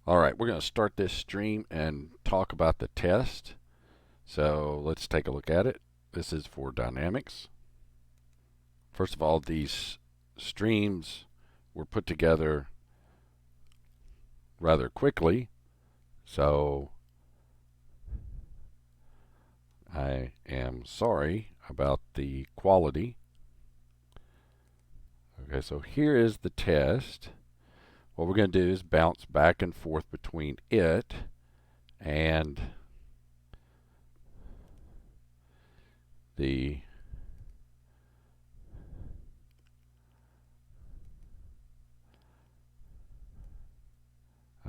All right, we're going to start this stream and talk about the test. So let's take a look at it. This is for dynamics. First of all, these streams were put together rather quickly, so I am sorry about the quality. Okay, so here is the test. What we're going to do is bounce back and forth between it and the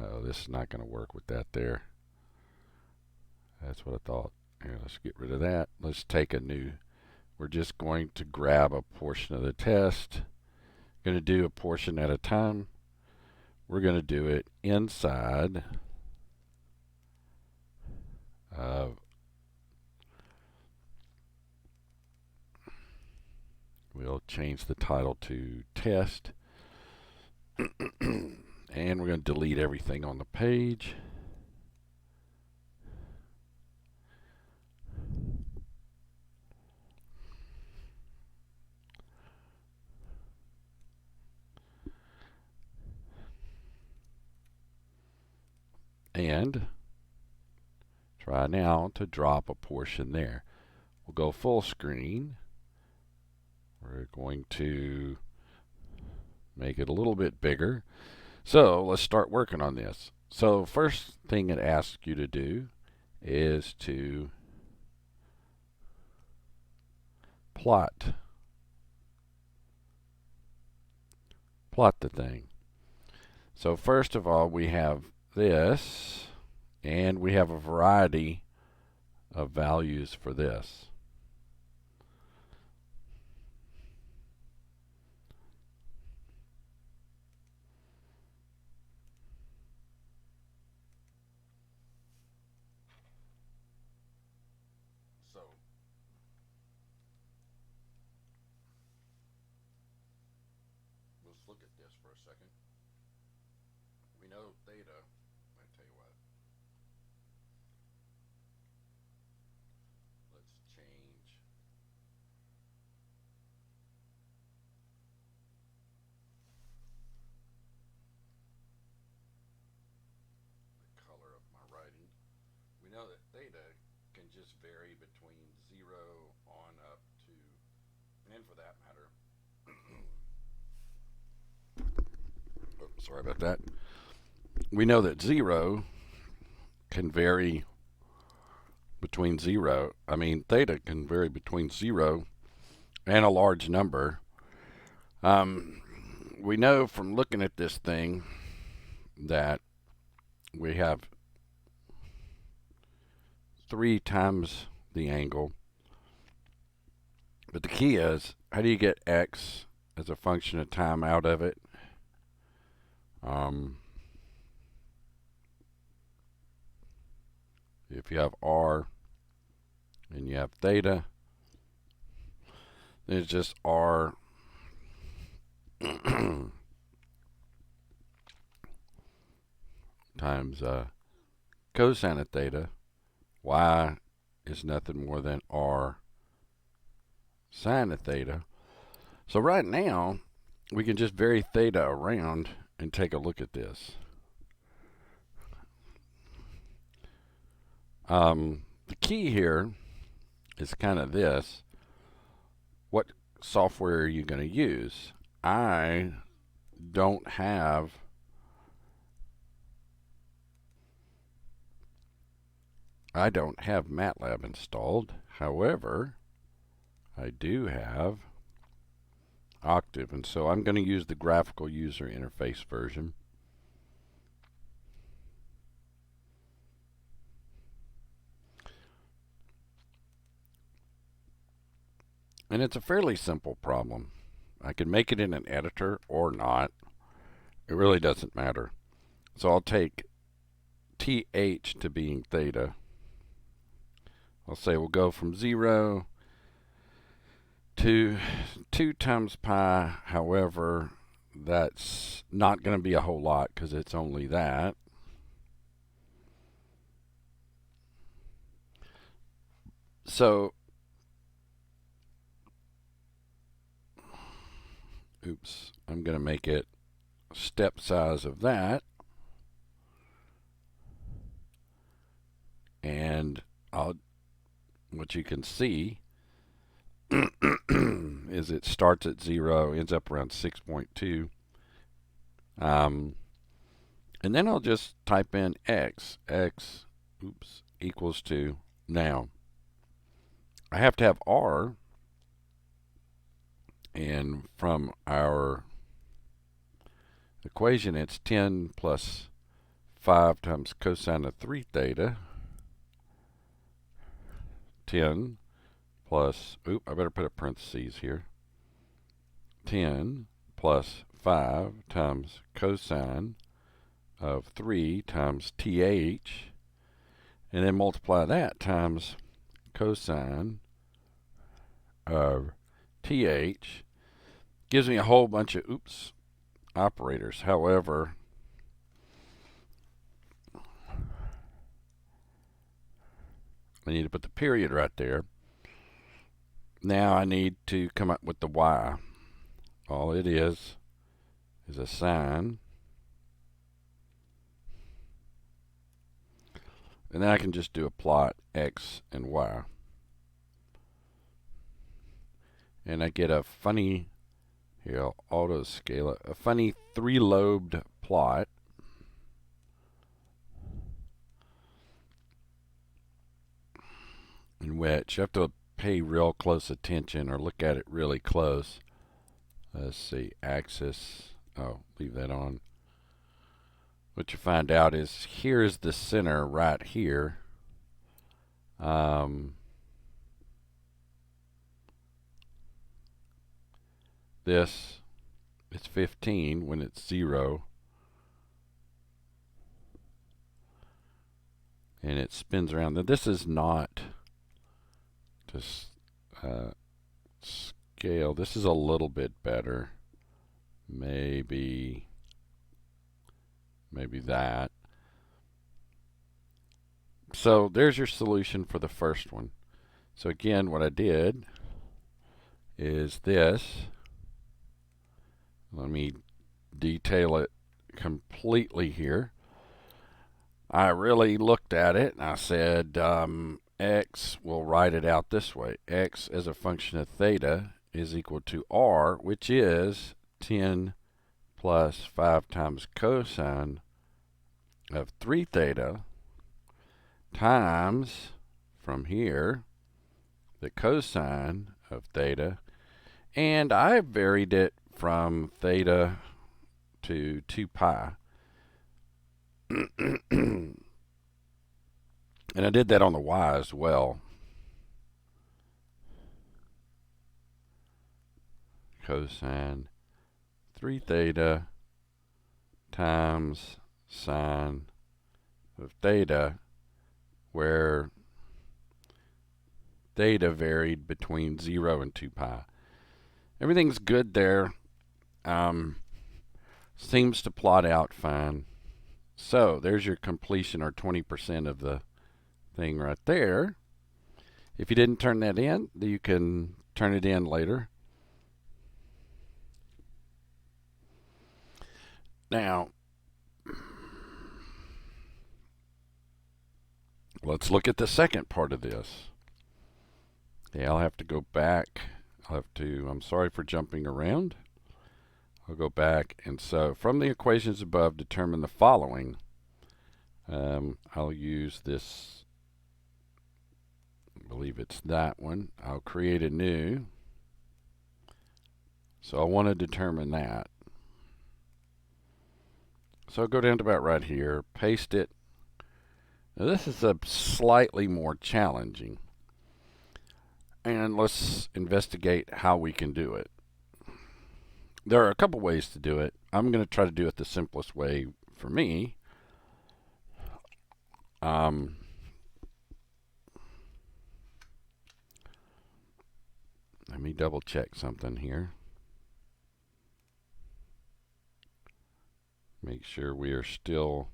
oh, this is not going to work with that there. That's what I thought. Here, let's get rid of that. Let's take a new. We're just going to grab a portion of the test. Going to do a portion at a time. We're going to do it inside of. We'll change the title to test. And we're going to delete everything on the page. And try now to drop a portion there. We'll go full screen. We're going to make it a little bit bigger. So let's start working on this. So first thing it asks you to do is to plot the thing. So first of all, we have this, and we have a variety of values for this. So let's look at this for a second. We know theta, I tell you what, let's change the color of my writing. We know that theta can just vary between 0 on up to, and for that matter, oh, sorry about that. We know that 0 can vary between 0. I mean, theta can vary between 0 and a large number. We know from looking at this thing that we have 3 times the angle. But the key is, how do you get x as a function of time out of it? If you have r and you have theta, then it's just r times cosine of theta. Y is nothing more than r sine of theta. So right now, we can just vary theta around and take a look at this. The key here is kind of this. What software are you going to use? I don't have MATLAB installed. However, I do have Octave, and so I'm going to use the graphical user interface version. And it's a fairly simple problem. I can make it in an editor or not. It really doesn't matter. So I'll take TH to being theta. I'll say we'll go from 0 to 2 times pi. However, that's not going to be a whole lot because it's only that. So, oops, I'm going to make it step size of that. And what you can see is it starts at 0, ends up around 6.2. And then I'll just type in x equals to, now I have to have r, and from our equation it's 10 plus 5 times cosine of 3 theta, 10 plus, I better put a parentheses here, 10 plus 5 times cosine of 3 times th, and then multiply that times cosine of th, gives me a whole bunch of operators. However, I need to put the period right there. Now I need to come up with the y. All it is a sine. And then I can just do a plot x and y. And I get a funny, here I'll auto scale it, a funny 3-lobed plot. In which you have to pay real close attention or look at it really close. Let's see, axis, leave that on. What you find out is here's the center right here. This is 15 when it's 0. And it spins around. Now this is not to scale. This is a little bit better. Maybe that. So there's your solution for the first one. So again, what I did is this. Let me detail it completely here. I really looked at it and I said, x, we'll write it out this way. X as a function of theta is equal to r, which is 10 plus 5 times cosine of 3 theta times, from here, the cosine of theta. And I varied it from theta to 2 pi. And I did that on the y as well. Cosine 3 theta times sine of theta, where theta varied between 0 and 2 pi. Everything's good there. Seems to plot out fine. So there's your completion, or 20% of the thing right there. If you didn't turn that in, you can turn it in later. Now, let's look at the second part of this. Yeah, I'll have to go back. I'm sorry for jumping around. I'll go back, and so from the equations above, determine the following. I'll use this, I believe it's that one. I'll create a new. So I want to determine that. So I'll go down to about right here, paste it. Now this is a slightly more challenging. And let's investigate how we can do it. There are a couple ways to do it. I'm going to try to do it the simplest way for me. Let me double check something here. Make sure we are still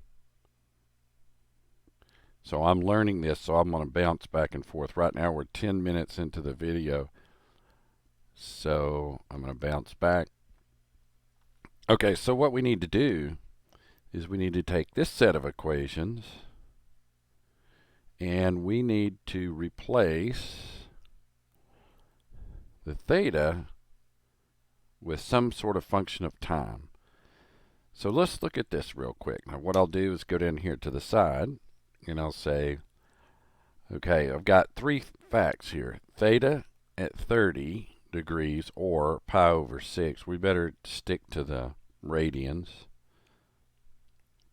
So I'm learning this, so I'm going to bounce back and forth. Right now we're 10 minutes into the video. So I'm going to bounce back. Okay, so what we need to do is we need to take this set of equations and we need to replace the theta with some sort of function of time. So let's look at this real quick. Now what I'll do is go down here to the side and I'll say, okay, I've got three facts here. Theta at 30 degrees or pi over 6. We better stick to the radians.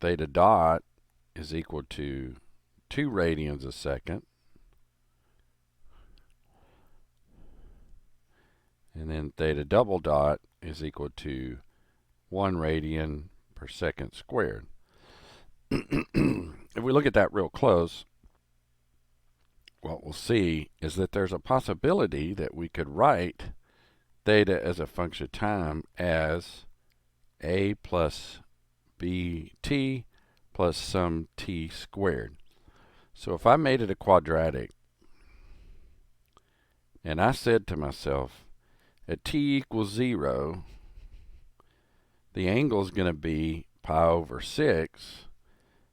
Theta dot is equal to 2 radians a second. And then theta double dot is equal to 1 radian per second squared. If we look at that real close, what we'll see is that there's a possibility that we could write theta as a function of time as a plus bt plus some t squared. So if I made it a quadratic and I said to myself, at t equals 0, the angle is going to be pi over 6,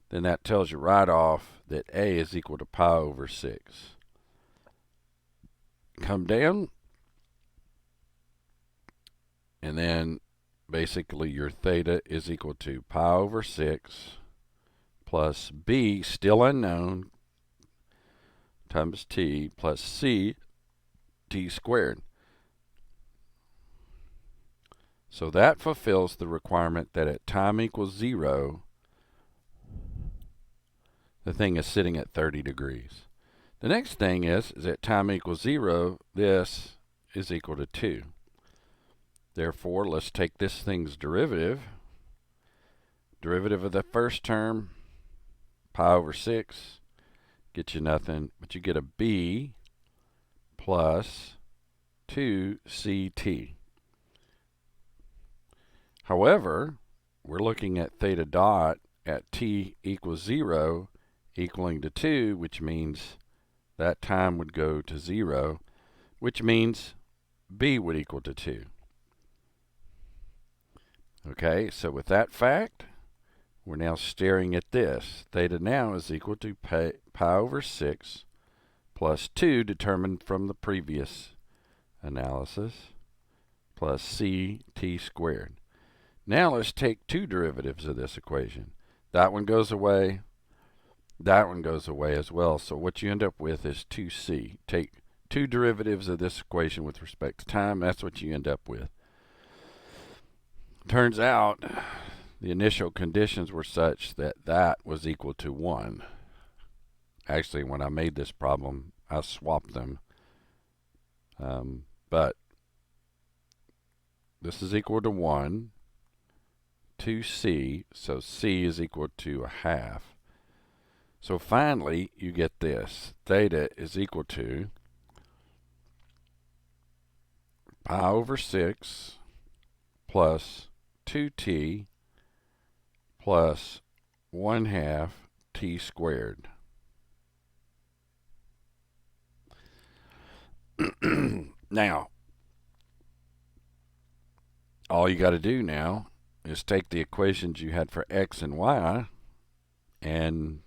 then that tells you right off that a is equal to pi over 6. Come down, and then basically your theta is equal to pi over 6 plus b, still unknown, times t plus c t squared. So that fulfills the requirement that at time equals 0, the thing is sitting at 30 degrees. The next thing is at time equals 0, this is equal to 2. Therefore, let's take this thing's derivative. Derivative of the first term, pi over 6, gets you nothing, but you get a b plus 2ct. However, we're looking at theta dot at t equals 0 equaling to 2, which means that time would go to 0, which means b would equal to 2. Okay, so with that fact, we're now staring at this. Theta now is equal to pi over 6 plus 2 determined from the previous analysis plus c t squared. Now let's take two derivatives of this equation. That one goes away. That one goes away as well. So what you end up with is 2c. Take two derivatives of this equation with respect to time. That's what you end up with. Turns out the initial conditions were such that that was equal to 1. Actually, when I made this problem, I swapped them. But this is equal to 1. 2c, so c is equal to a half. So finally, you get this. Theta is equal to pi over 6 plus 2t plus 1/2 t squared. Now, all you got to do now is take the equations you had for x and y and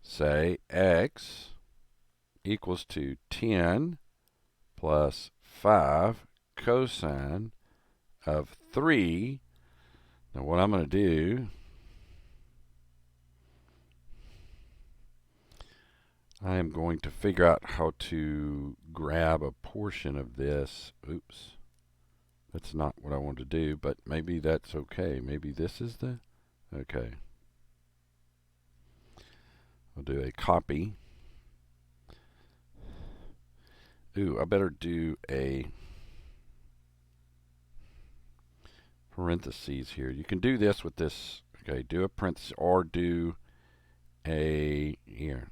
say x equals to 10 plus 5 cosine of 3. Now what I'm going to do, I am going to figure out how to grab a portion of this. Oops. That's not what I want to do, but maybe that's okay. Maybe this is the... Okay. I'll do a copy. Ooh, I better do a parentheses here. You can do this with this. Okay, do a parenthesis or do a... Here.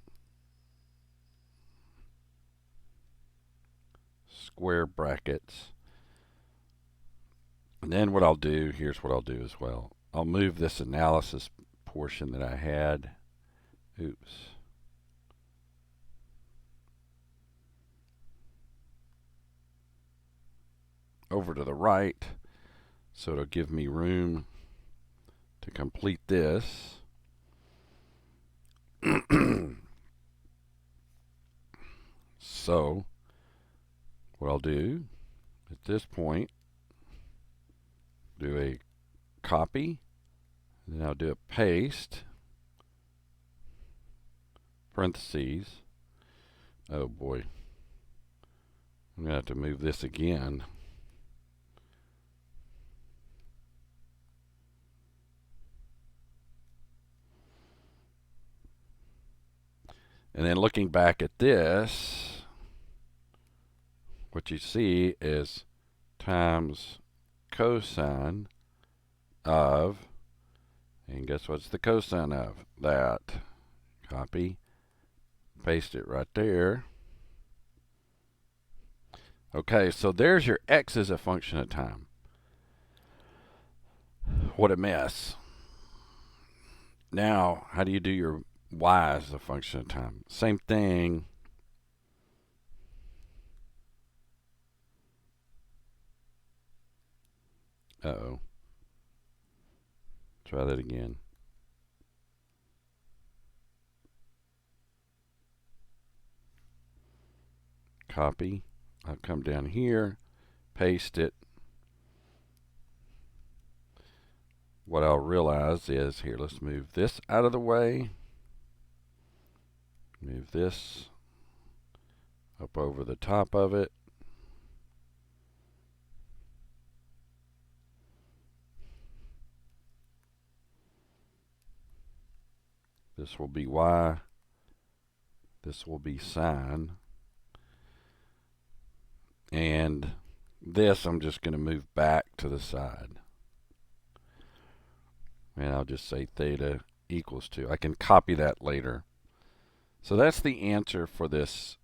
Square brackets. And then what I'll do, here's what I'll do as well. I'll move this analysis portion that I had. Oops. over to the right, so it'll give me room to complete this. So what I'll do at this point, do a copy, then I'll do a paste, parentheses. Oh boy, I'm going to have to move this again. And then looking back at this, what you see is times cosine of, and guess what's the cosine of? That. Copy, paste it right there. Okay, so there's your x as a function of time. What a mess. Now, how do you do your y as a function of time? Same thing. Uh-oh. Try that again. Copy. I'll come down here, paste it. What I'll realize is, here, let's move this out of the way. Move this up over the top of it. This will be y. This will be sine. And this I'm just going to move back to the side. And I'll just say theta equals 2. I can copy that later. So that's the answer for this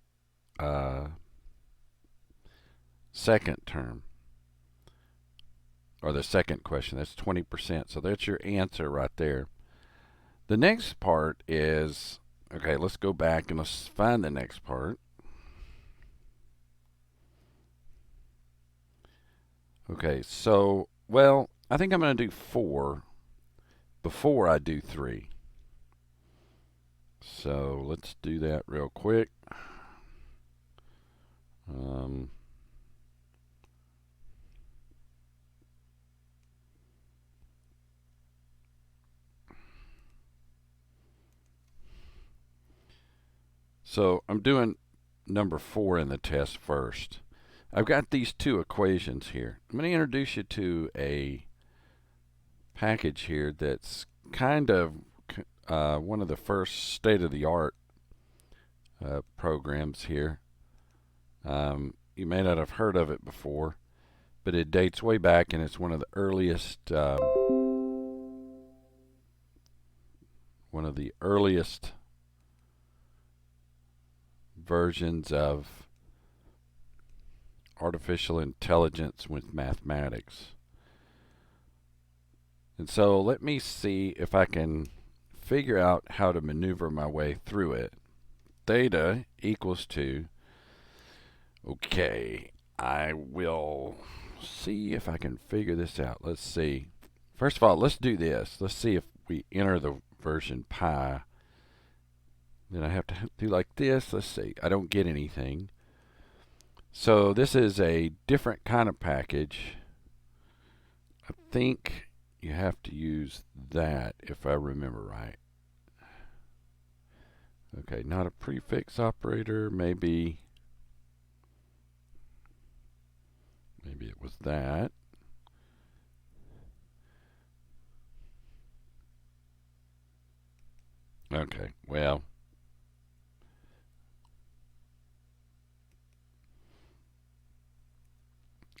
second term, or the second question. That's 20%. So that's your answer right there. The next part is, okay, let's go back and let's find the next part. Okay, so, well, I think I'm going to do 4 before I do 3. So let's do that real quick. So I'm doing number 4 in the test first. I've got these two equations here. I'm going to introduce you to a package here that's kind of one of the first state-of-the-art programs here. You may not have heard of it before, but it dates way back, and it's one of the earliest versions of artificial intelligence with mathematics. And so let me see if I can figure out how to maneuver my way through it. Theta equals 2. Okay, I will see if I can figure this out. Let's see. First of all, let's do this. Let's see if we enter the version pi. Then I have to do like this. Let's see. I don't get anything. So this is a different kind of package. I think you have to use that if I remember right. Okay, not a prefix operator. Maybe it was that. Okay, well,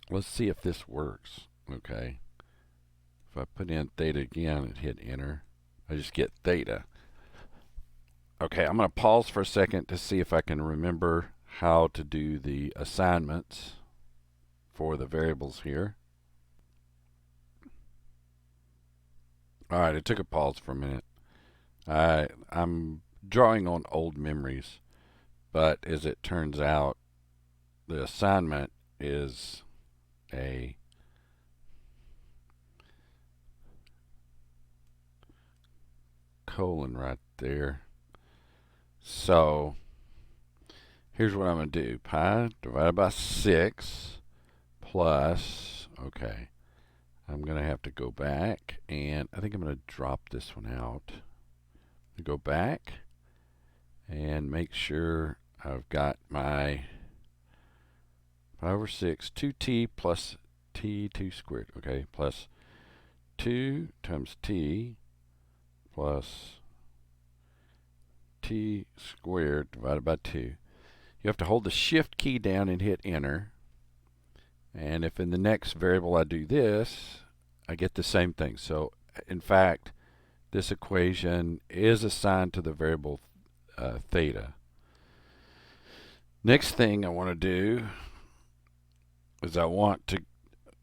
let's see if this works. Okay, if I put in theta again and hit enter, I just get theta. Okay, I'm going to pause for a second to see if I can remember how to do the assignments for the variables here. All right, it took a pause for a minute. I'm drawing on old memories, but as it turns out, the assignment is a colon right there. So here's what I'm going to do. Pi divided by 6 plus, okay, I'm going to have to go back, and I think I'm going to drop this one out. Go back and make sure I've got my 5 over 6, 2t plus t2 squared, okay, plus 2 times t plus t squared divided by 2. You have to hold the shift key down and hit enter. And if in the next variable I do this, I get the same thing. So in fact, this equation is assigned to the variable theta. Next thing I want to do is I want to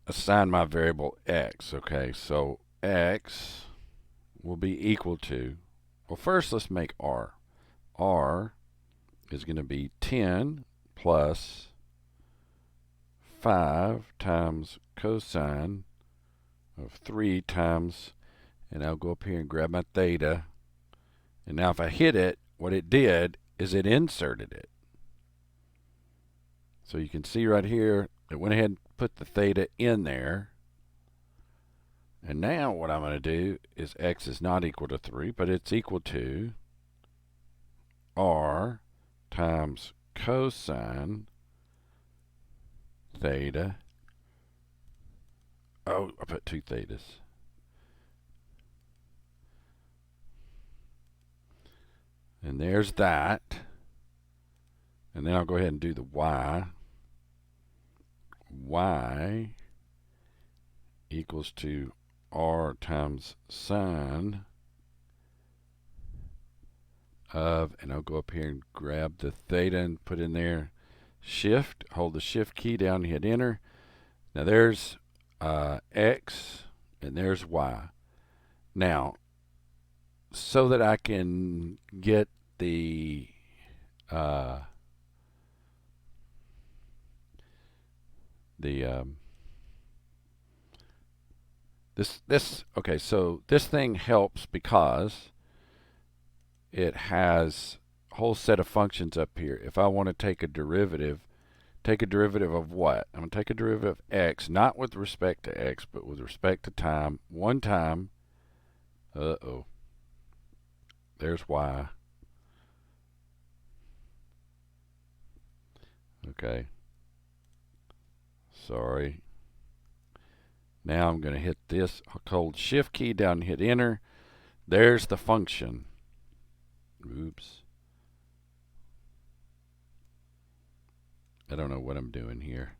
assign my variable x. Okay, so x will be equal to, well, first let's make r. R is going to be 10 plus 5 times cosine of 3 times, and I'll go up here and grab my theta. And now if I hit it, what it did is it inserted it. So you can see right here, it went ahead and put the theta in there. And now what I'm going to do is x is not equal to 3, but it's equal to r times cosine theta. Oh, I put 2 thetas. And there's that. And then I'll go ahead and do the y. Y equals to r times sine of, and I'll go up here and grab the theta and put in there shift, hold the shift key down and hit enter. Now there's x and there's y. Now, so that I can get the okay, so this thing helps because it has a whole set of functions up here. If I want to take a derivative of what? I'm going to take a derivative of x, not with respect to x, but with respect to time. One time, there's y. Okay. Sorry. Now I'm going to hit this, I'll hold shift key down and hit enter. There's the function. Oops. I don't know what I'm doing here.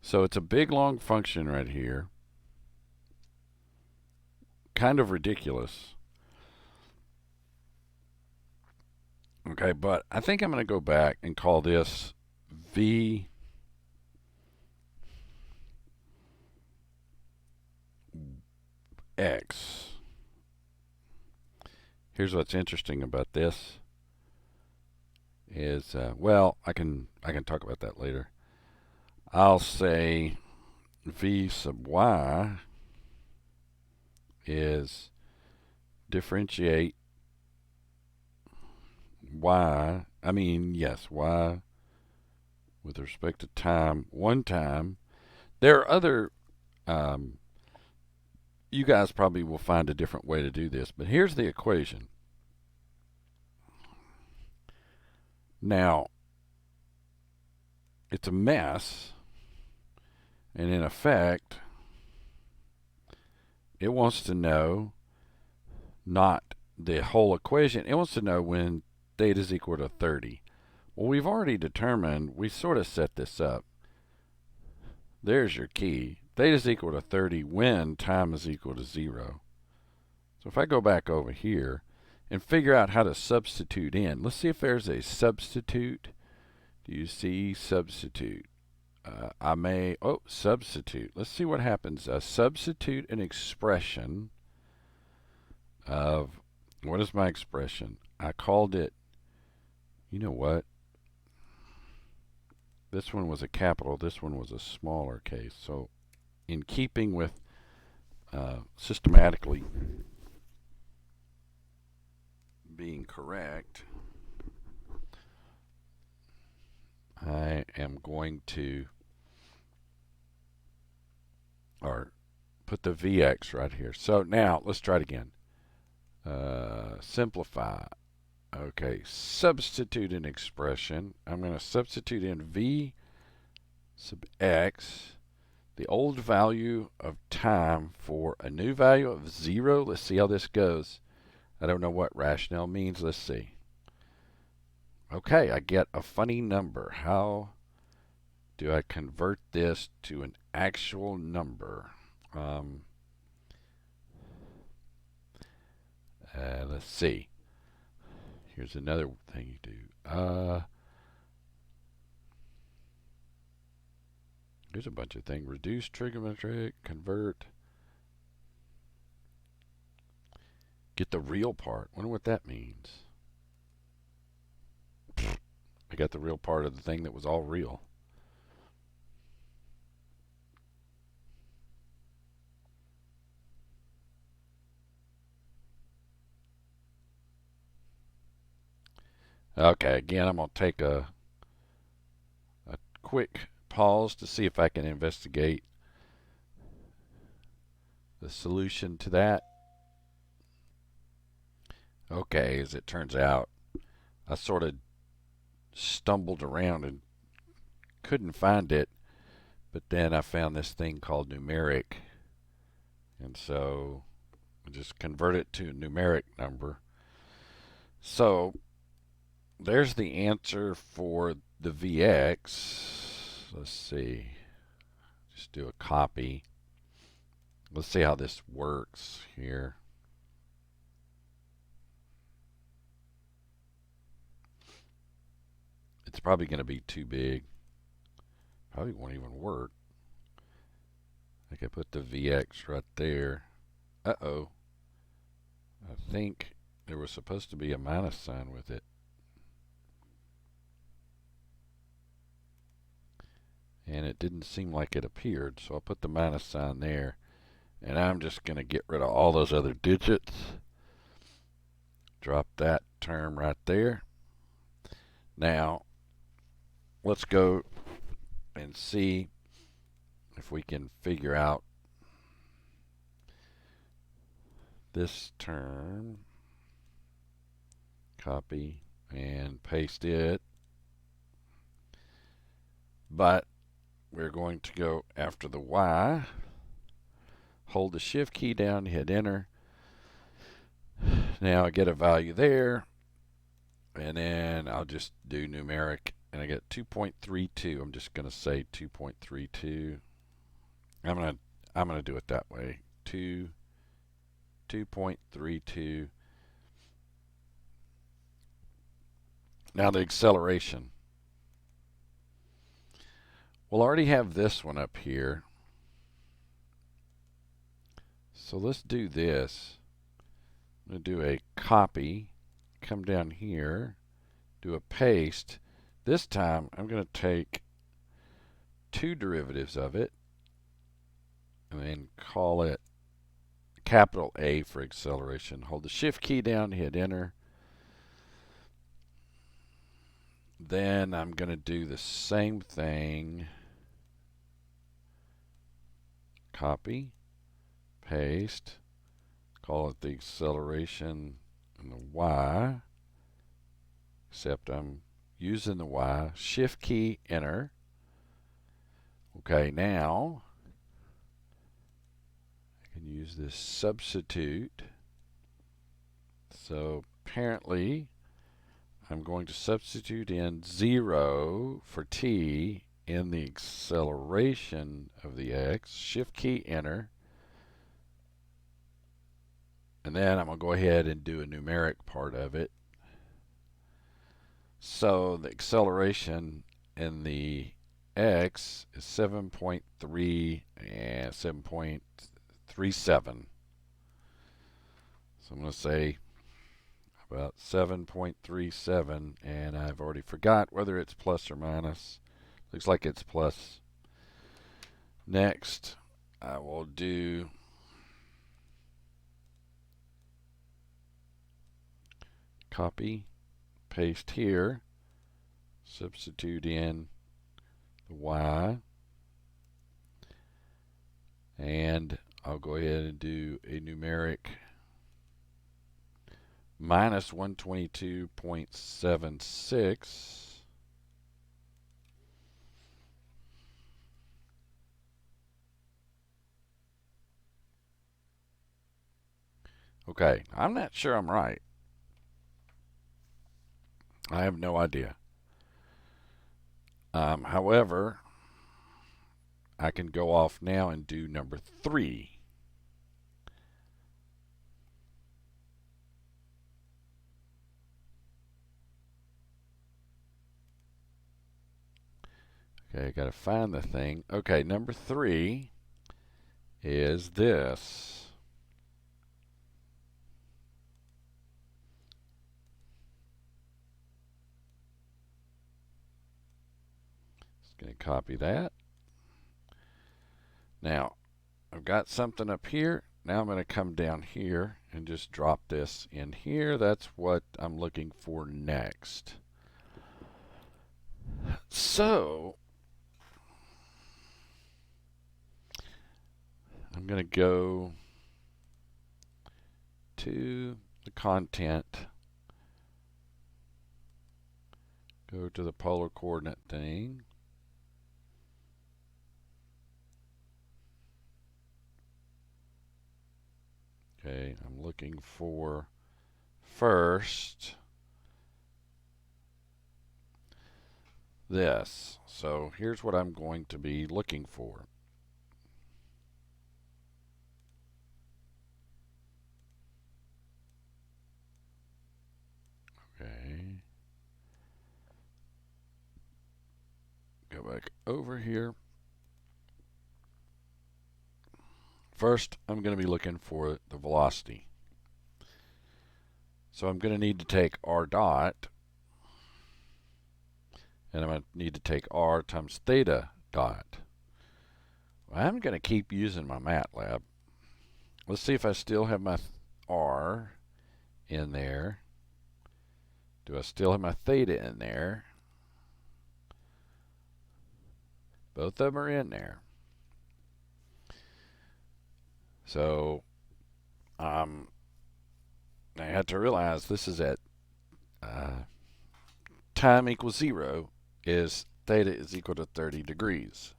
So it's a big long function right here. Kind of ridiculous. Okay, but I think I'm going to go back and call this v x. Here's what's interesting about this is, well, I can talk about that later. I'll say v sub y is differentiate y, y with respect to time one time. There are other, you guys probably will find a different way to do this, but here's the equation. Now, it's a mess, and in effect, it wants to know not the whole equation, it wants to know when theta is equal to 30. Well, we've already determined, we sort of set this up. There's your key. Theta is equal to 30 when time is equal to 0. So if I go back over here and figure out how to substitute in, let's see if there's a substitute. Do you see substitute? Substitute. Let's see what happens. Substitute an expression of, what is my expression? I called it, you know what? This one was a capital, this one was a smaller case. So in keeping with systematically being correct, I am going to put the VX right here. So now let's try it again. Simplify. Okay, substitute an expression. I'm going to substitute in V sub X, the old value of time for a new value of 0. Let's see how this goes. I don't know what rationale means. Let's see. Okay, I get a funny number. How do I convert this to an actual number? Let's see. Here's another thing you do. There's a bunch of things. Reduce trigonometric, convert. Get the real part. Wonder what that means. I got the real part of the thing that was all real. Okay, again, I'm going to take a quick pause to see if I can investigate the solution to that. Okay, as it turns out, I sort of stumbled around and couldn't find it, but then I found this thing called numeric, and so I just convert it to a numeric number. So there's the answer for the VX. Let's see. Just do a copy. Let's see how this works here. It's probably going to be too big. Probably won't even work. I could put the VX right there. Uh-oh. I think there was supposed to be a minus sign with it. And it didn't seem like it appeared, so I'll put the minus sign there. And I'm just going to get rid of all those other digits. Drop that term right there. Now, let's go and see if we can figure out this term. Copy and paste it. But we're going to go after the Y. Hold the shift key down, hit enter. Now I get a value there. And then I'll just do numeric. And I get 2.32. I'm just going to say 2.32. I'm gonna do it that way. 2.32. Now the acceleration. We'll already have this one up here. So let's do this. I'm going to do a copy, come down here, do a paste. This time I'm going to take two derivatives of it and then call it capital A for acceleration. Hold the shift key down, hit enter. Then I'm going to do the same thing. Copy, paste, call it the acceleration and the Y, except I'm using the Y, shift key, enter. Okay, now I can use this substitute. So apparently I'm going to substitute in 0 for t in the acceleration of the x, shift key, enter. And then I'm going to go ahead and do a numeric part of it. So the acceleration in the x is 7.3 and 7.37. So I'm going to say about 7.37, and I've already forgot whether it's plus or minus. Looks like it's plus. Next, I will do copy, paste here, substitute in the y, and I'll go ahead and do a numeric minus 122.76. Okay, I'm not sure I'm right. I have no idea. However, I can go off now and do number 3. Okay, I got to find the thing. Okay, number 3 is this. Just going to copy that. Now, I've got something up here. Now I'm going to come down here and just drop this in here. That's what I'm looking for next. So, I'm going to go to the content, go to the polar coordinate thing. Okay, I'm looking for first this. So here's what I'm going to be looking for. Okay. Go back over here. First, I'm going to be looking for the velocity. So I'm going to need to take r dot, and I'm going to need to take r times theta dot. Well, I'm going to keep using my MATLAB. Let's see if I still have my r in there. Do I still have my theta in there? Both of them are in there. So I had to realize this is at time equals 0 is theta is equal to 30 degrees.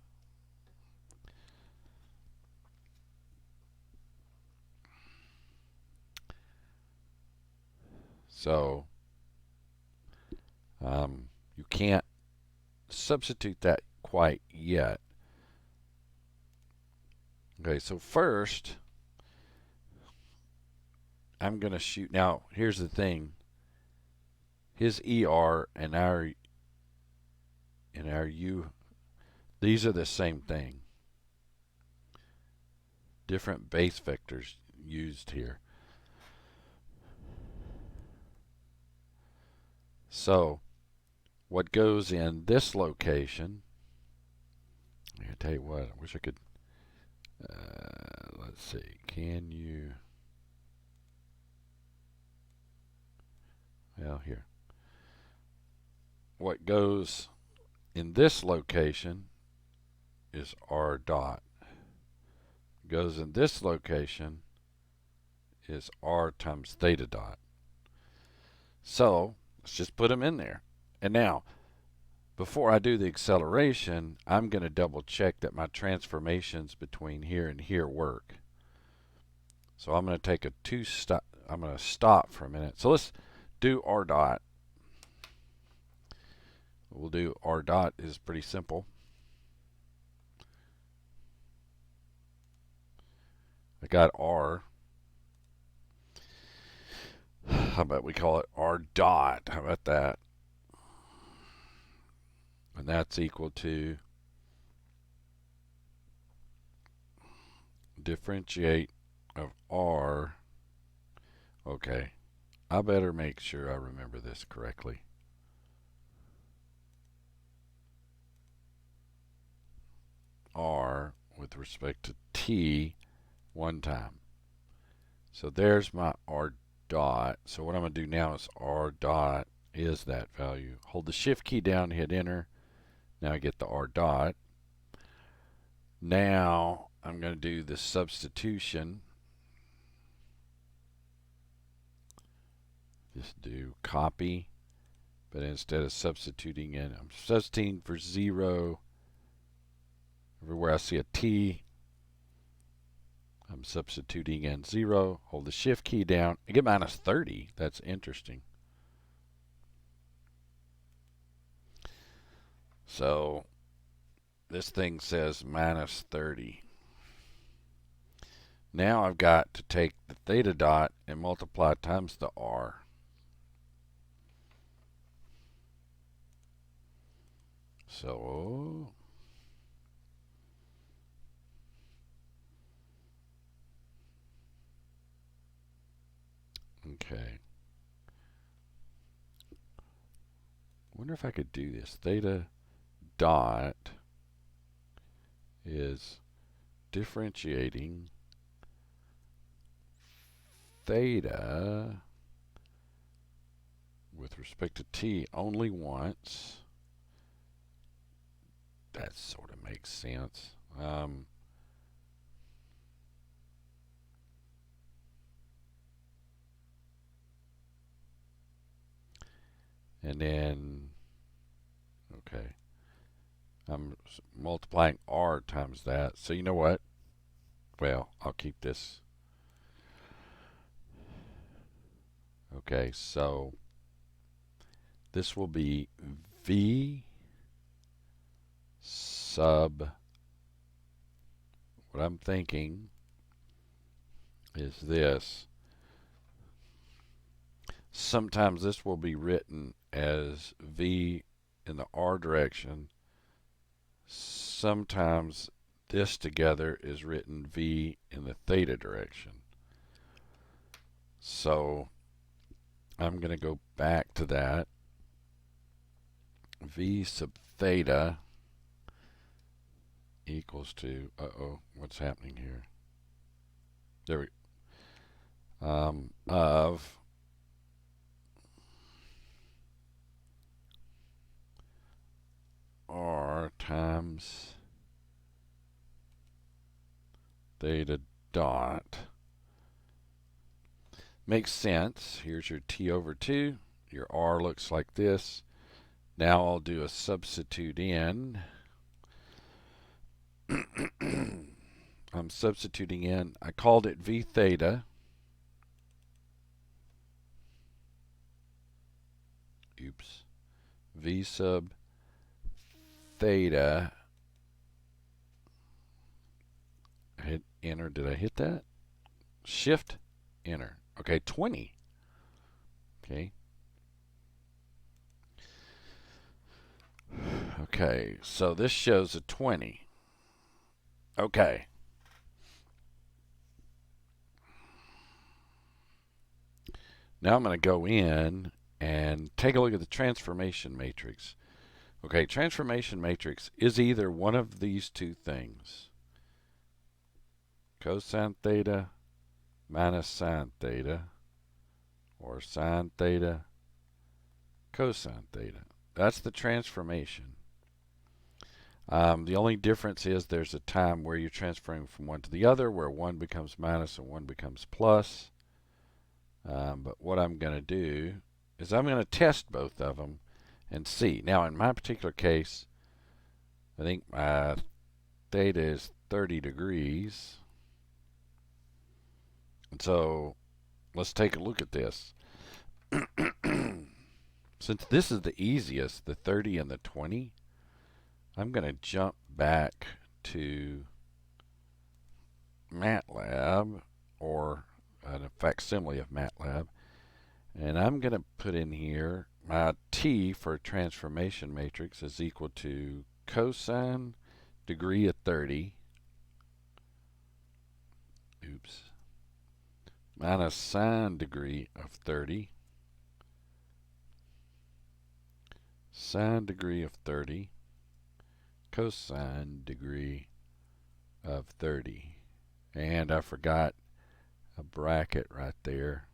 So you can't substitute that quite yet. Okay, so first I'm going to shoot. Now, here's the thing. His ER and our U, these are the same thing. Different base vectors used here. So, what goes in this location, I tell you what, I wish I could, let's see, can you, well, here. What goes in this location is r dot. Goes in this location is r times theta dot. So, let's just put them in there. And now, before I do the acceleration, I'm going to double check that my transformations between here and here work. So I'm going to take I'm going to stop for a minute. So let's do r dot. We'll do r dot is pretty simple. I got r. How about we call it r dot? How about that? And that's equal to differentiate of r. Okay, I better make sure I remember this correctly. r with respect to t one time. So there's my r dot. So what I'm going to do now is r dot is that value. Hold the shift key down, hit enter. Now I get the r dot. Now I'm going to do the substitution. Just do copy, but instead of substituting in, I'm substituting for 0. Everywhere I see a T, I'm substituting in 0. Hold the shift key down. I get minus 30. That's interesting. So this thing says minus 30. Now I've got to take the theta dot and multiply times the r. So okay. Wonder if I could do this. Theta dot is differentiating theta with respect to t only once. That sort of makes sense. And then, okay, I'm multiplying r times that. So you know what? Well, I'll keep this. Okay, so this will be v sub, what I'm thinking is this. Sometimes this will be written as v in the r direction. Sometimes this together is written v in the theta direction. So I'm going to go back to that. V sub theta equals to, what's happening here? There we go. Of r times theta dot. Makes sense. Here's your t over 2. Your r looks like this. Now I'll do a substitute in. I'm substituting in. I called it v theta. Oops. V sub theta. Hit enter. Did I hit that? Shift enter. Okay, 20. Okay. Okay, so this shows a 20. Okay. Now I'm going to go in and take a look at the transformation matrix. Okay, transformation matrix is either one of these two things. Cosine theta minus sine theta, or sine theta cosine theta. That's the transformation. The only difference is there's a time where you're transferring from one to the other, where one becomes minus and one becomes plus. But what I'm going to do is I'm going to test both of them and see. Now, in my particular case, I think my theta is 30 degrees. And so let's take a look at this. Since this is the easiest, the 30 and the 20, I'm going to jump back to MATLAB, or a facsimile of MATLAB, and I'm going to put in here my t for transformation matrix is equal to cosine degree of 30, minus sine degree of 30, sine degree of 30, cosine degree of 30. And I forgot a bracket right there.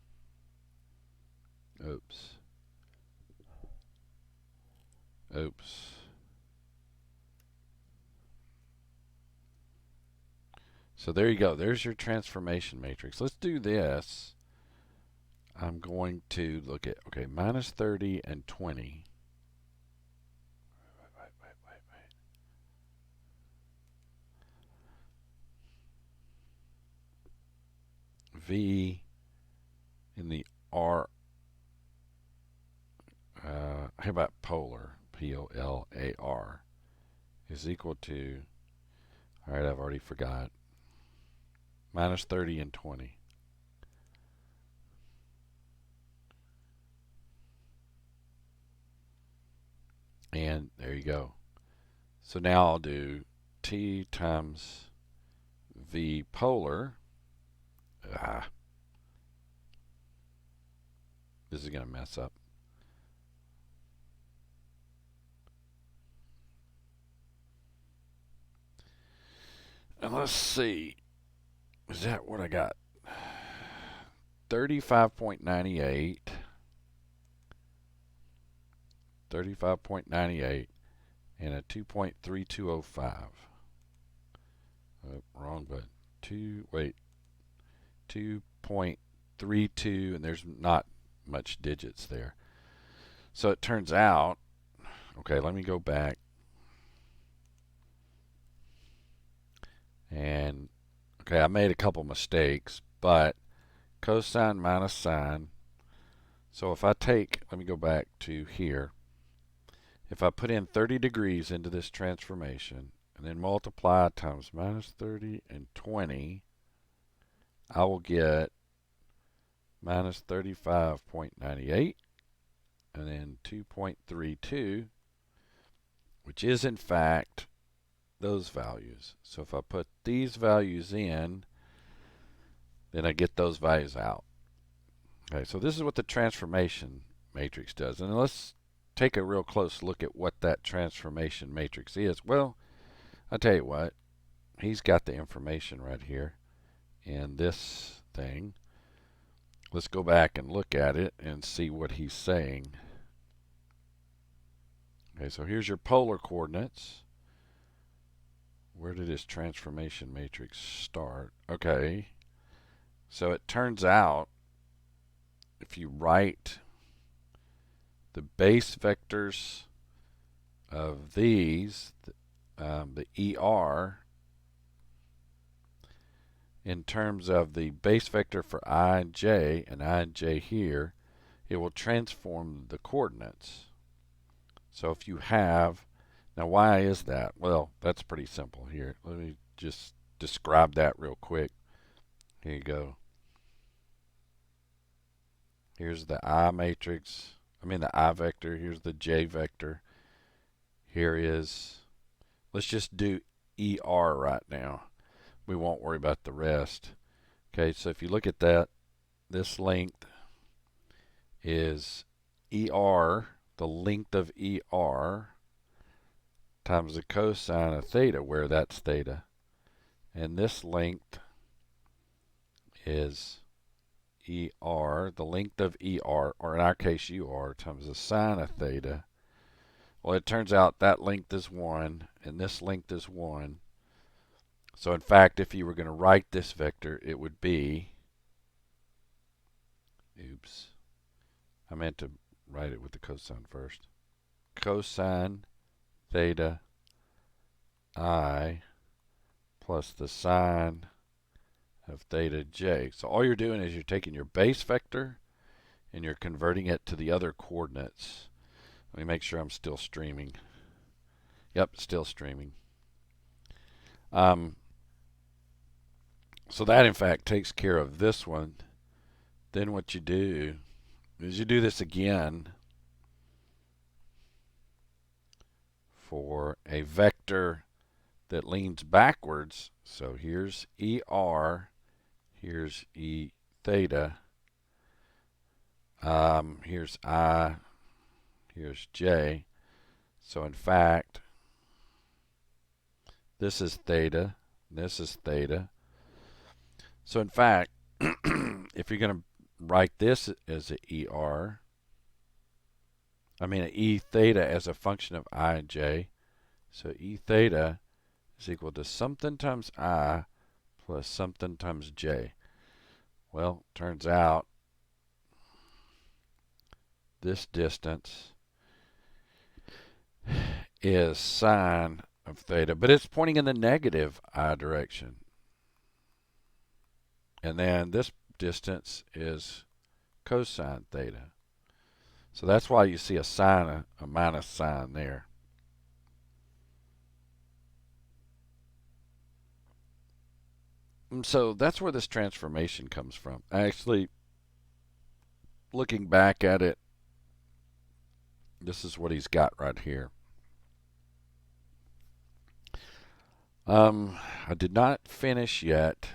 Oops. Oops. So there you go. There's your transformation matrix. Let's do this. I'm going to look at, okay, minus 30 and 20. Wait. V in the R, how about polar, P-O-L-A-R, is equal to, all right, I've already forgot, minus 30 and 20. And there you go. So now I'll do T times V polar. This is going to mess up. And let's see. Is that what I got? 35.98. 35.98 and a 2.3205. Oh, wrong button. 2.32, and there's not much digits there. So it turns out, okay, let me go back. And, okay, I made a couple mistakes, but cosine minus sine. So if I take, let me go back to here. If I put in 30 degrees into this transformation and then multiply times minus 30 and 20, I will get minus 35.98 and then 2.32, which is in fact those values. So if I put these values in, then I get those values out. Okay, so this is what the transformation matrix does. And let's take a real close look at what that transformation matrix is. Well, I'll tell you what, he's got the information right here in this thing. Let's go back and look at it and see what he's saying. Okay, so here's your polar coordinates. Where did his transformation matrix start? Okay, so it turns out if you write the base vectors of these, the ER, in terms of the base vector for I and J here, it will transform the coordinates. So if you have, now why is that? Well, that's pretty simple here. Let me just describe that real quick. Here you go. Here's the I matrix, the I vector, here's the J vector. Here is, let's just do ER right now. We won't worry about the rest. Okay, so if you look at that, this length is ER, the length of ER, times the cosine of theta, where that's theta. And this length is ER, the length of ER, or in our case UR, times the sine of theta. Well, it turns out that length is 1, and this length is 1. So in fact, if you were going to write this vector, it would be, oops, I meant to write it with the cosine first. Cosine theta I plus the sine of theta j. So all you're doing is you're taking your base vector and you're converting it to the other coordinates. Let me make sure I'm still streaming. Yep, still streaming. So that in fact takes care of this one. Then what you do is you do this again for a vector that leans backwards. So here's ER, here's E theta, here's I, here's J. So in fact, this is theta, This is theta. So in fact, if you're going to write this as an ER, I mean an E theta as a function of I and J, so E theta is equal to something times I plus something times J. Well, turns out this distance is sine of theta, but it's pointing in the negative I direction. And then this distance is cosine theta. So that's why you see a minus sign there. And so that's where this transformation comes from. Actually, looking back at it, this is what he's got right here. I did not finish yet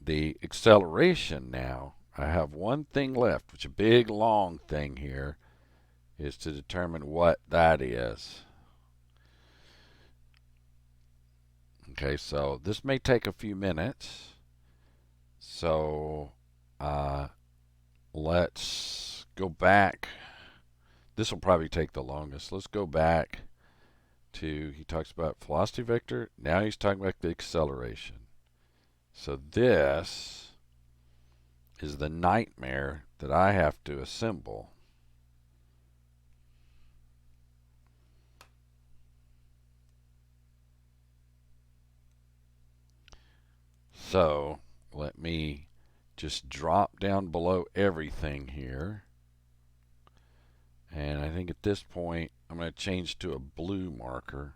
the acceleration now. I have one thing left, which is a big long thing here, is to determine what that is. Okay, so this may take a few minutes. So let's go back. This will probably take the longest. Let's go back to, he talks about velocity vector. Now he's talking about the acceleration. So this is the nightmare that I have to assemble. So let me just drop down below everything here. And I think at this point, I'm going to change to a blue marker.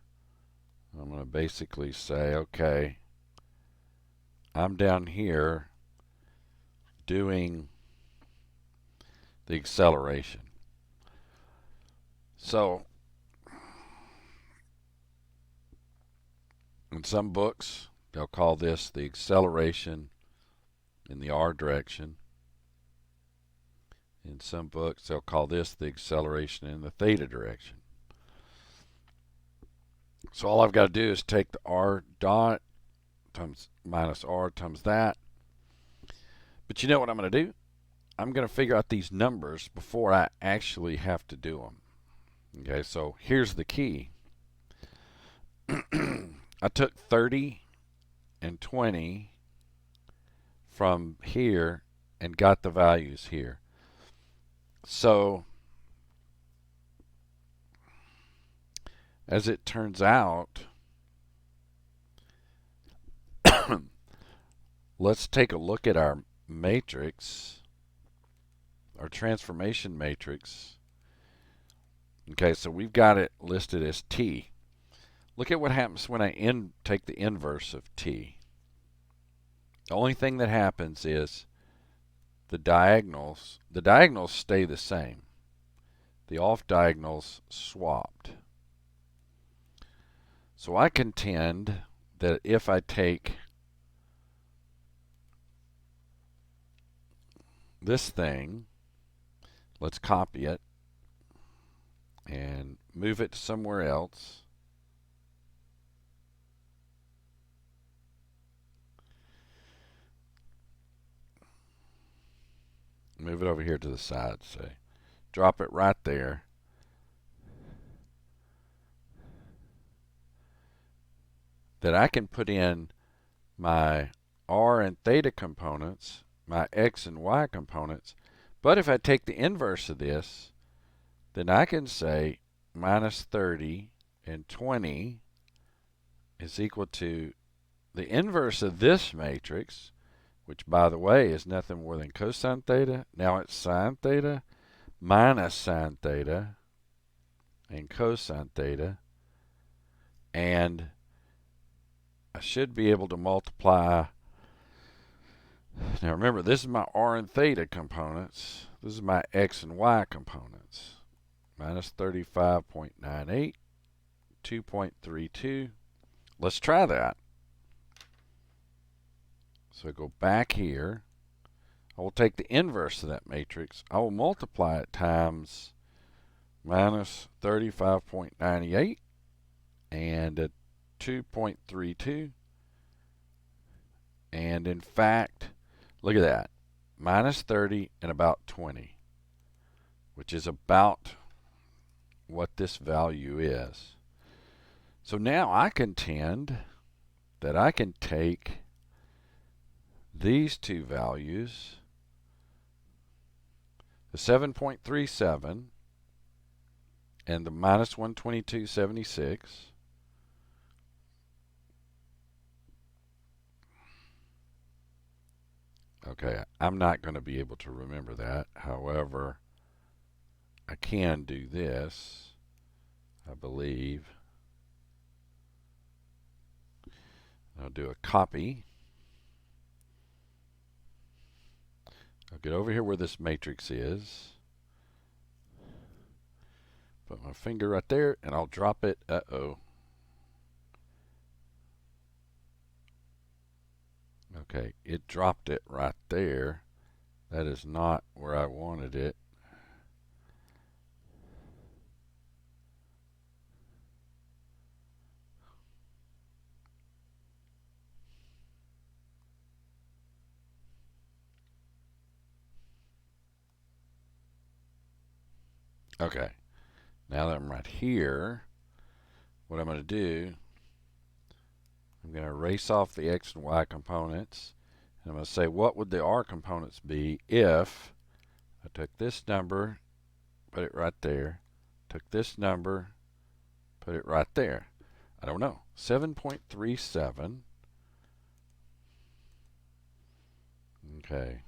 I'm going to basically say, okay, I'm down here doing the acceleration. So in some books, they'll call this the acceleration in the R direction. In some books, they'll call this the acceleration in the theta direction. So all I've got to do is take the R dot times minus R times that. But you know what I'm going to do? I'm going to figure out these numbers before I actually have to do them. Okay, so here's the key. I took 30 and 20 from here and got the values here. So as it turns out, let's take a look at our matrix, our transformation matrix. Okay, so we've got it listed as T. Look at what happens when I take the inverse of T. The only thing that happens is the diagonals stay the same. The off diagonals swapped. So I contend that if I take this thing, let's copy it and move it somewhere else. Move it over here to the side, say. Drop it right there. That I can put in my R and theta components, my X and Y components. But if I take the inverse of this, then I can say minus 30 and 20 is equal to the inverse of this matrix, which, by the way, is nothing more than cosine theta. Now it's sine theta minus sine theta and cosine theta. And I should be able to multiply. Now remember, this is my R and theta components. This is my X and Y components. Minus 35.98, 2.32. Let's try that. So go back here. I will take the inverse of that matrix. I will multiply it times minus 35.98 and 2.32. And in fact, look at that, minus 30 and about 20, which is about what this value is. So now I contend that I can take these two values, the 7.37 and the minus 122.76, okay, I'm not going to be able to remember that. However, I can do this, I believe. I'll do a copy. I'll get over here where this matrix is. Put my finger right there and I'll drop it. Uh-oh. Okay, it dropped it right there. That is not where I wanted it. Okay, now that I'm right here, what I'm going to do, I'm going to erase off the X and Y components. And I'm going to say, what would the R components be if I took this number, put it right there, took this number, put it right there? I don't know. 7.37. Okay.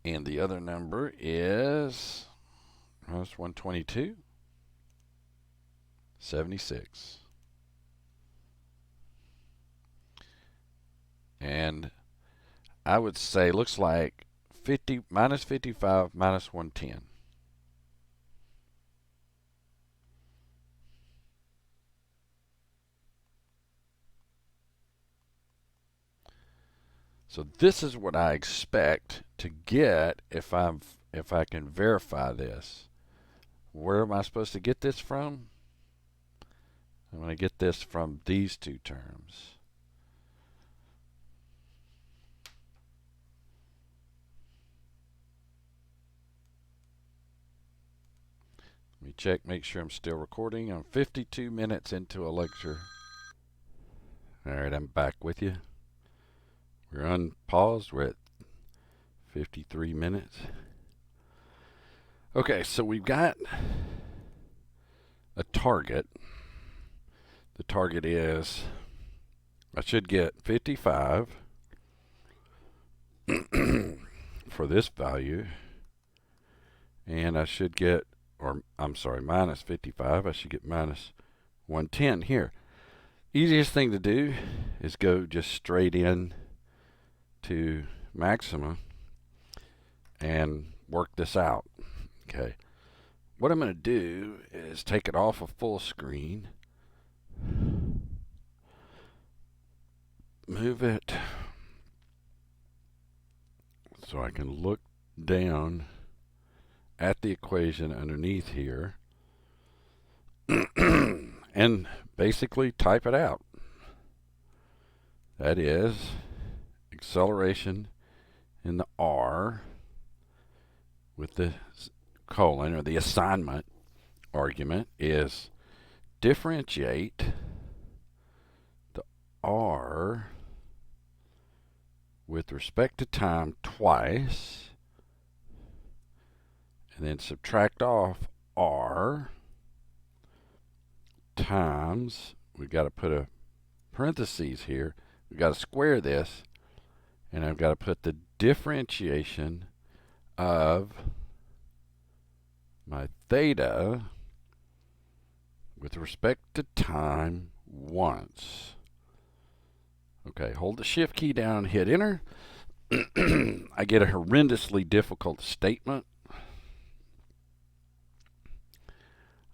And the other number is minus 122, 76. And I would say looks like 50 minus 55 minus 110. So this is what I expect to get if I can verify this. Where am I supposed to get this from? I'm going to get this from these two terms. Let me check, make sure I'm still recording. I'm 52 minutes into a lecture. All right, I'm back with you. We're unpaused. We're at 53 minutes. Okay, so we've got a target. The target is, I should get 55 for this value, and I should get, or I'm sorry, minus 55. I should get minus 110 here. Easiest thing to do is go just straight in to maxima and work this out. Okay. What I'm going to do is take it off of full screen, move it so I can look down at the equation underneath here and basically type it out. That is acceleration in the R with the colon, or the assignment argument, is differentiate the R with respect to time twice, and then subtract off R times, we've got to put a parentheses here, we've got to square this, and I've got to put the differentiation of my theta with respect to time once. Okay, hold the shift key down, hit enter. I get a horrendously difficult statement.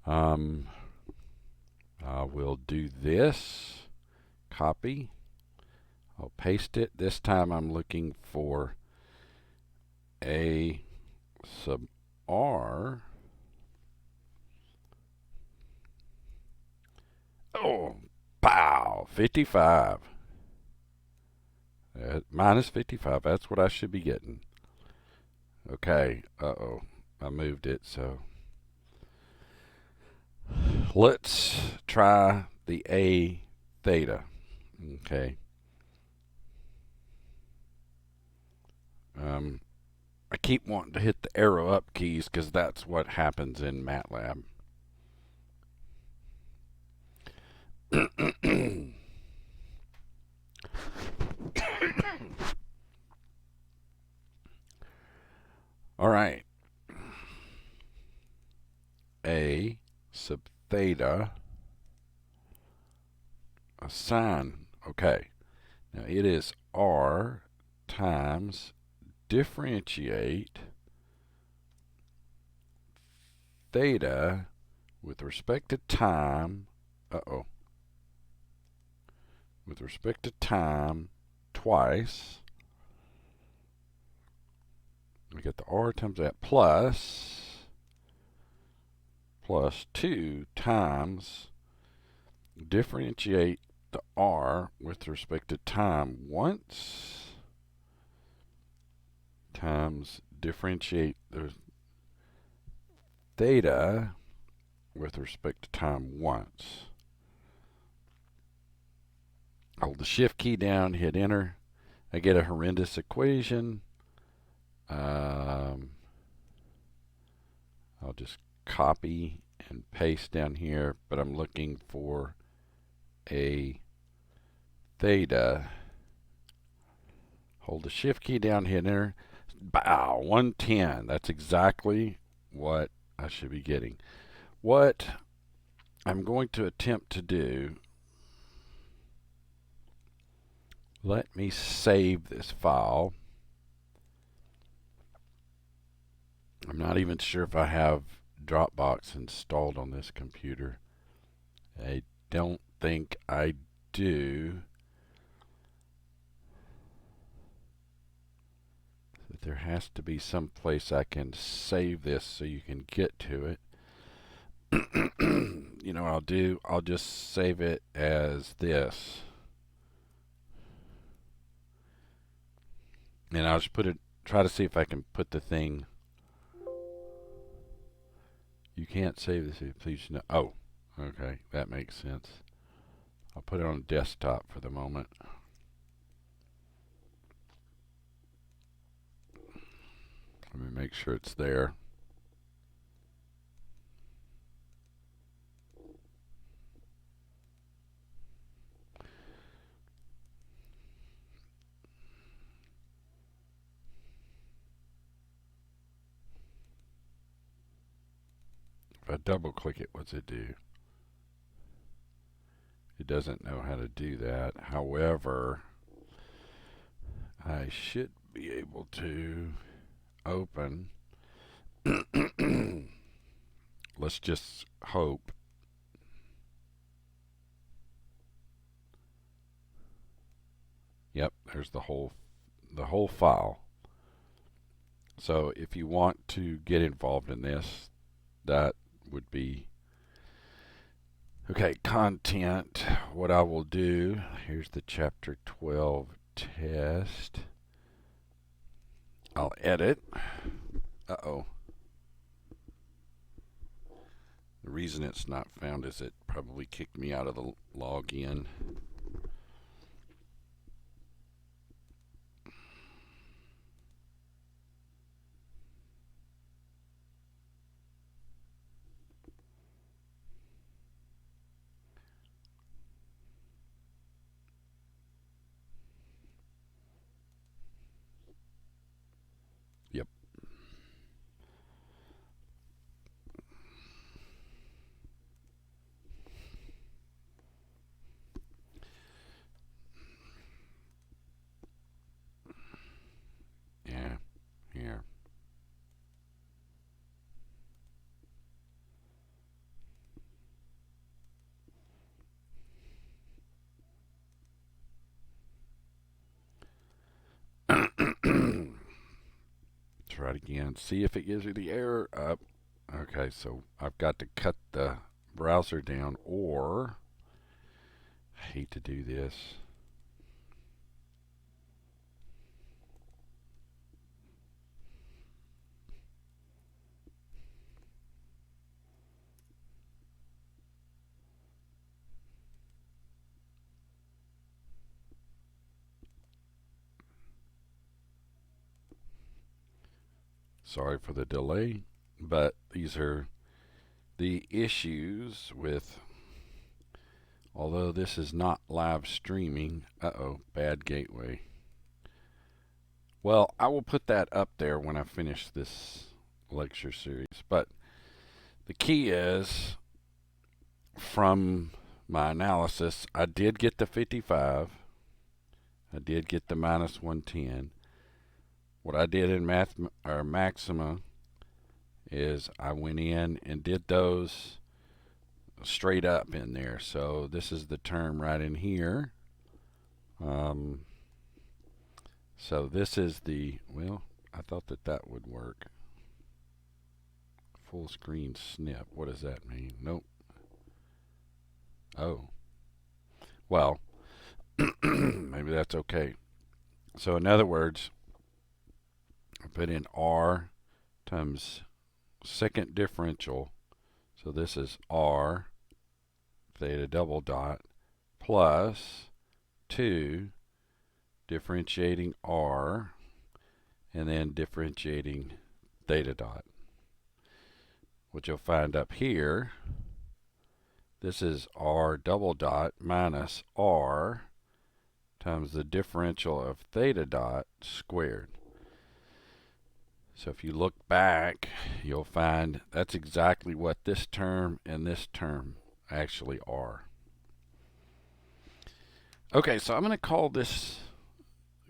I will do this, copy, I'll paste it. This time I'm looking for A sub R Oh, pow, 55. Minus 55. That's what I should be getting. Okay. Uh-oh. I moved it, so let's try the A theta. Okay. I keep wanting to hit the arrow up keys because that's what happens in MATLAB. All right. A sub theta, a sine. Okay. Now it is R times differentiate theta with respect to time. With respect to time twice. We get the R times that plus 2 times differentiate the R with respect to time once times differentiate the theta with respect to time once. Hold the shift key down, hit enter. I get a horrendous equation. I'll just copy and paste down here, but I'm looking for a theta. Hold the shift key down, hit enter. Bow, 110. That's exactly what I should be getting. What I'm going to attempt to do, let me save this file. I'm not even sure if I have Dropbox installed on this computer. I don't think I do. But there has to be some place I can save this so you can get to it. You know what I'll do? I'll just save it as this. And I'll just try to see if I can put the thing. You can't save this, please. No. Oh, okay, that makes sense. I'll put it on desktop for the moment. Let me make sure it's there. If I double click it, what's it do? It doesn't know how to do that. However, I should be able to open. Let's just hope. Yep, there's the whole file. So if you want to get involved in this, that would be okay. Content. What I will do, here's the chapter 12 test. I'll edit. Uh-oh. The reason it's not found is it probably kicked me out of the login. Yep. Yeah, here. Try it again. See if it gives you the error up. Okay, so I've got to cut the browser down, or I hate to do this. Sorry for the delay, but these are the issues with, although this is not live streaming. Uh-oh, bad gateway. Well, I will put that up there when I finish this lecture series. But the key is, from my analysis, I did get the 55. I did get the minus 110. What I did in Maxima is I went in and did those straight up in there. So this is the term right in here. So this is the, well, I thought that would work. Full screen snip. What does that mean? Nope. Oh. Well, maybe that's okay. So in other words, I put in R times second differential. So this is R theta double dot plus 2 differentiating R and then differentiating theta dot. What you'll find up here, this is R double dot minus R times the differential of theta dot squared. So if you look back, you'll find that's exactly what this term and this term actually are. Okay, so I'm going to call this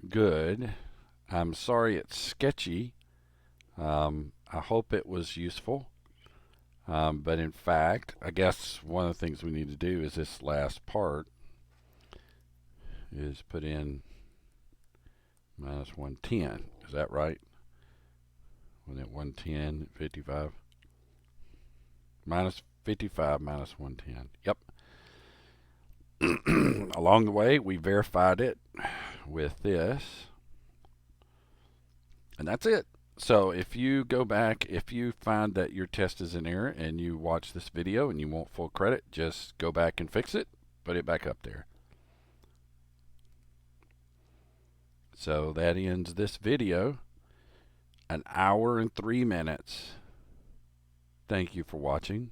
good. I'm sorry it's sketchy. I hope it was useful. But in fact, I guess one of the things we need to do is this last part is put in minus 110. Is that right? Wasn't it 110, 55? Minus 55 minus 110. Yep. Along the way, we verified it with this. And that's it. So if you go back, if you find that your test is in error and you watch this video and you want full credit, just go back and fix it, put it back up there. So that ends this video. 1 hour and 3 minutes. Thank you for watching.